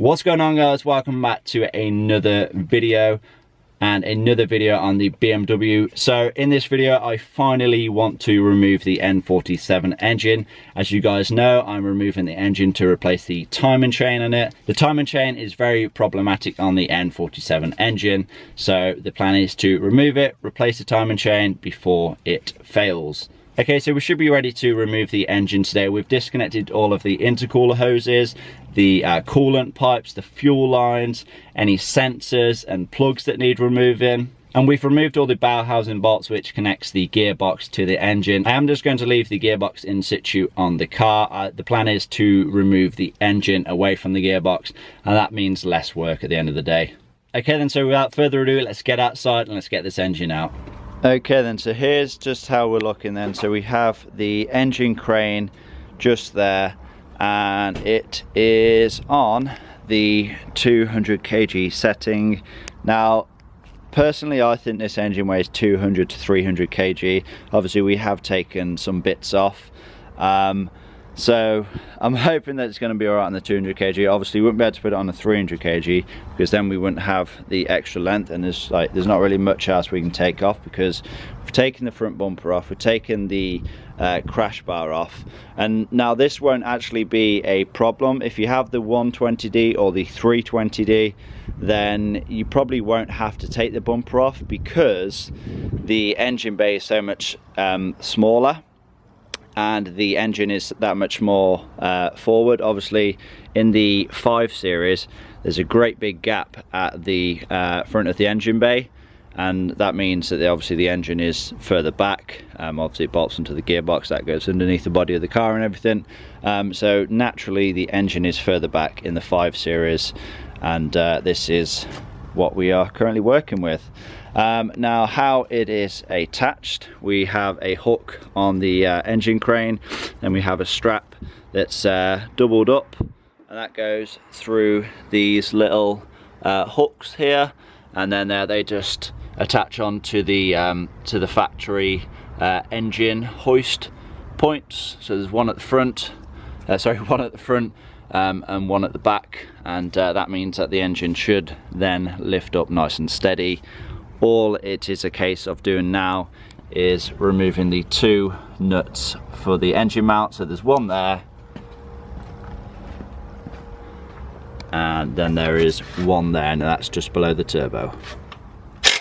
What's going on, guys? Welcome back to another video on the BMW. So in this video I finally want to remove the N47 engine. As you guys know, I'm removing the engine to replace the timing chain on it. The timing chain is very problematic on the N47 engine, so the plan is to remove it, replace the timing chain before it fails. Okay, so we should be ready to remove the engine today. We've disconnected all of the intercooler hoses, the coolant pipes, the fuel lines, any sensors and plugs that need removing. And we've removed all the bow housing bolts which connects the gearbox to the engine. I am just going to leave the gearbox in situ on the car. The plan is to remove the engine away from the gearbox, and that means less work at the end of the day. Okay then, so without further ado, let's get outside and let's get this engine out. Okay then, so here's just how we're looking then. So we have the engine crane just there, and it is on the 200 kg setting. Now personally I think this engine weighs 200 to 300 kg. Obviously we have taken some bits off, so I'm hoping that it's going to be alright on the 200 kg. Obviously we wouldn't be able to put it on the 300 kg because then we wouldn't have the extra length, and there's not really much else we can take off because we've taken the front bumper off, we've taken the crash bar off. And now this won't actually be a problem. If you have the 120D or the 320D, then you probably won't have to take the bumper off because the engine bay is so much smaller and the engine is that much more forward. Obviously in the 5 Series there's a great big gap at the front of the engine bay, and that means that obviously the engine is further back. Obviously it bolts into the gearbox that goes underneath the body of the car and everything, so naturally the engine is further back in the 5 Series, and this is what we are currently working with. Now how it is attached: we have a hook on the engine crane, and we have a strap that's doubled up, and that goes through these little hooks here, and then they just attach onto the factory engine hoist points. So there's one at the front, one at the front and one at the back, and that means that the engine should then lift up nice and steady. All it is a case of doing now is removing the 2 nuts for the engine mount. So there's one there, and then there is one there, and that's just below the turbo. That's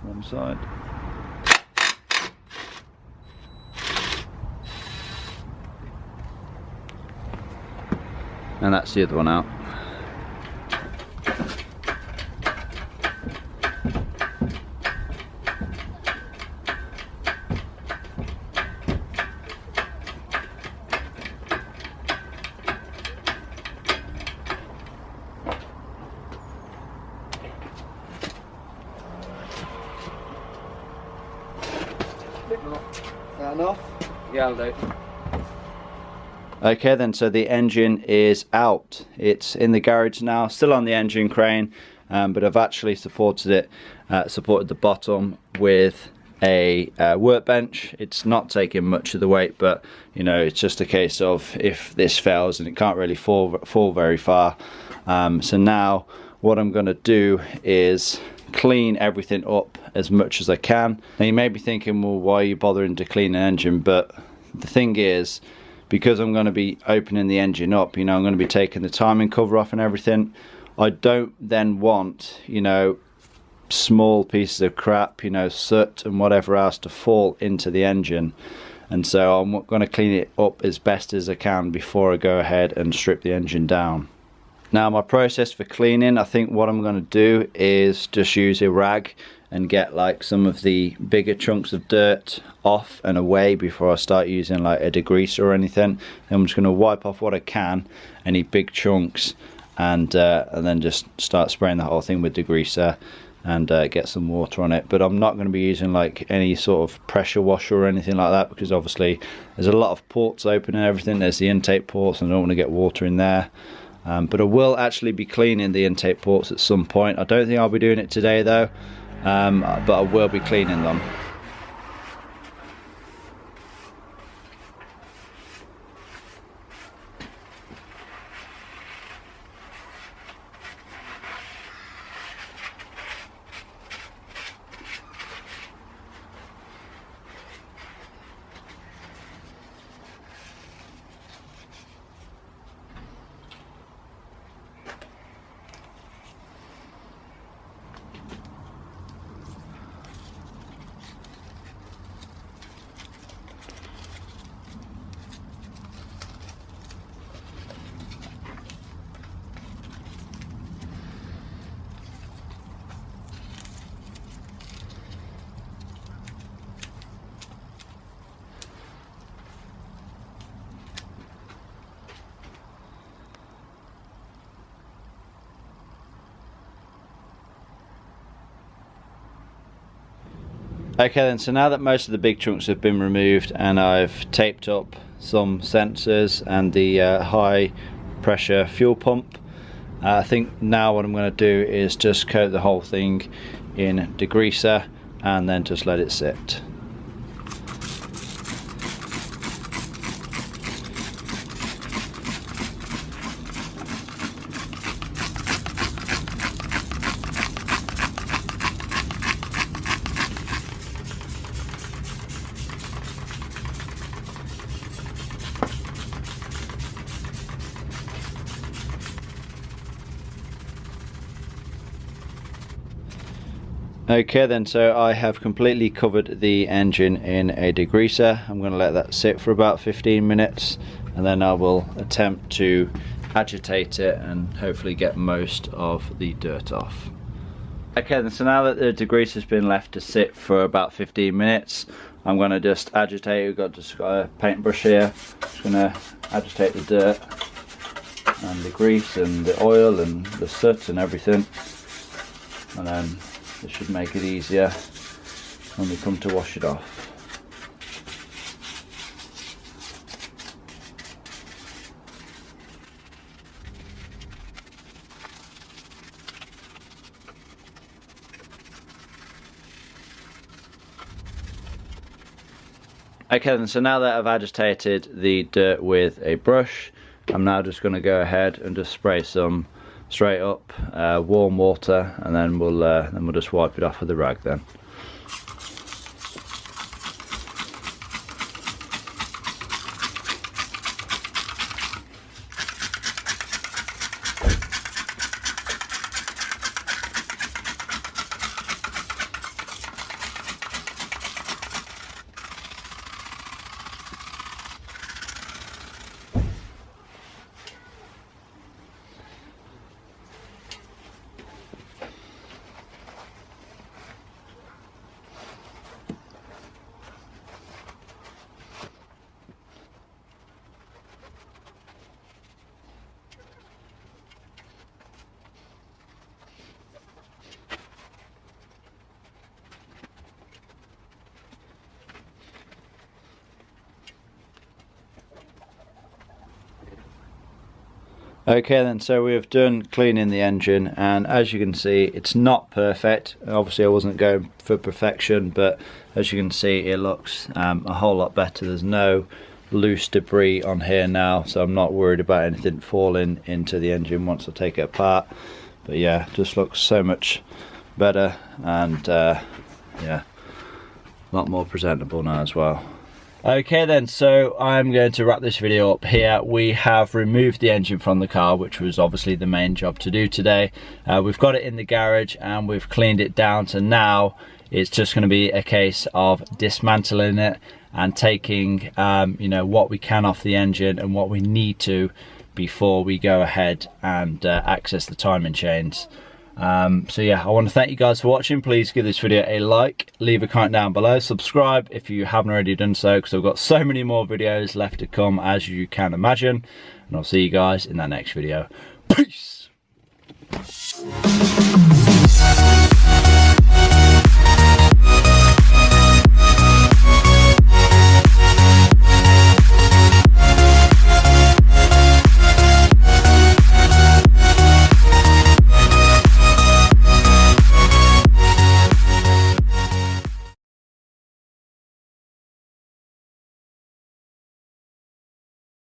one side. And that's the other one out. Enough? Yeah, I'll do. Okay then, so the engine is out. It's in the garage now, still on the engine crane, but I've actually supported the bottom with a workbench. It's not taking much of the weight, but you know, it's just a case of if this fails, and it can't really fall very far. So now what I'm going to do is clean everything up as much as I can. Now you may be thinking, well, why are you bothering to clean an engine? But the thing is, because I'm going to be opening the engine up, you know, I'm going to be taking the timing cover off and everything, I don't then want, you know, small pieces of crap, you know, soot and whatever else to fall into the engine. And so I'm going to clean it up as best as I can before I go ahead and strip the engine down. Now my process for cleaning, I think what I'm going to do is just use a rag and get like some of the bigger chunks of dirt off and away before I start using like a degreaser or anything. Then I'm just going to wipe off what I can, any big chunks, and then just start spraying the whole thing with degreaser and get some water on it. But I'm not going to be using like any sort of pressure washer or anything like that, because obviously there's a lot of ports open and everything. There's the intake ports, and I don't want to get water in there. But I will actually be cleaning the intake ports at some point. I don't think I'll be doing it today though, but I will be cleaning them. Okay then, so now that most of the big chunks have been removed and I've taped up some sensors and the high pressure fuel pump, I think now what I'm going to do is just coat the whole thing in degreaser and then just let it sit. Okay then, so I have completely covered the engine in a degreaser. I'm going to let that sit for about 15 minutes and then I will attempt to agitate it and hopefully get most of the dirt off. Okay then, so now that the degreaser has been left to sit for about 15 minutes, I'm going to just agitate. We've got a paintbrush here. Just going to agitate the dirt and the grease and the oil and the soot and everything, and then this should make it easier when we come to wash it off. Okay then, so now that I've agitated the dirt with a brush, I'm now just going to go ahead and just spray some straight up warm water, and then we'll just wipe it off with a rag then. Okay then, so we've done cleaning the engine, and as you can see, it's not perfect. Obviously I wasn't going for perfection, but as you can see, it looks a whole lot better. There's no loose debris on here now, so I'm not worried about anything falling into the engine once I take it apart. But yeah, just looks so much better, and yeah, a lot more presentable now as well. Okay then, so I'm going to wrap this video up here. We have removed the engine from the car, which was obviously the main job to do today. We've got it in the garage and we've cleaned it down, so now it's just going to be a case of dismantling it and taking you know, what we can off the engine and what we need to before we go ahead and access the timing chains. So yeah, I want to thank you guys for watching. Please give this video a like, leave a comment down below, subscribe if you haven't already done so, because I've got so many more videos left to come, as you can imagine, and I'll see you guys in that next video. Peace.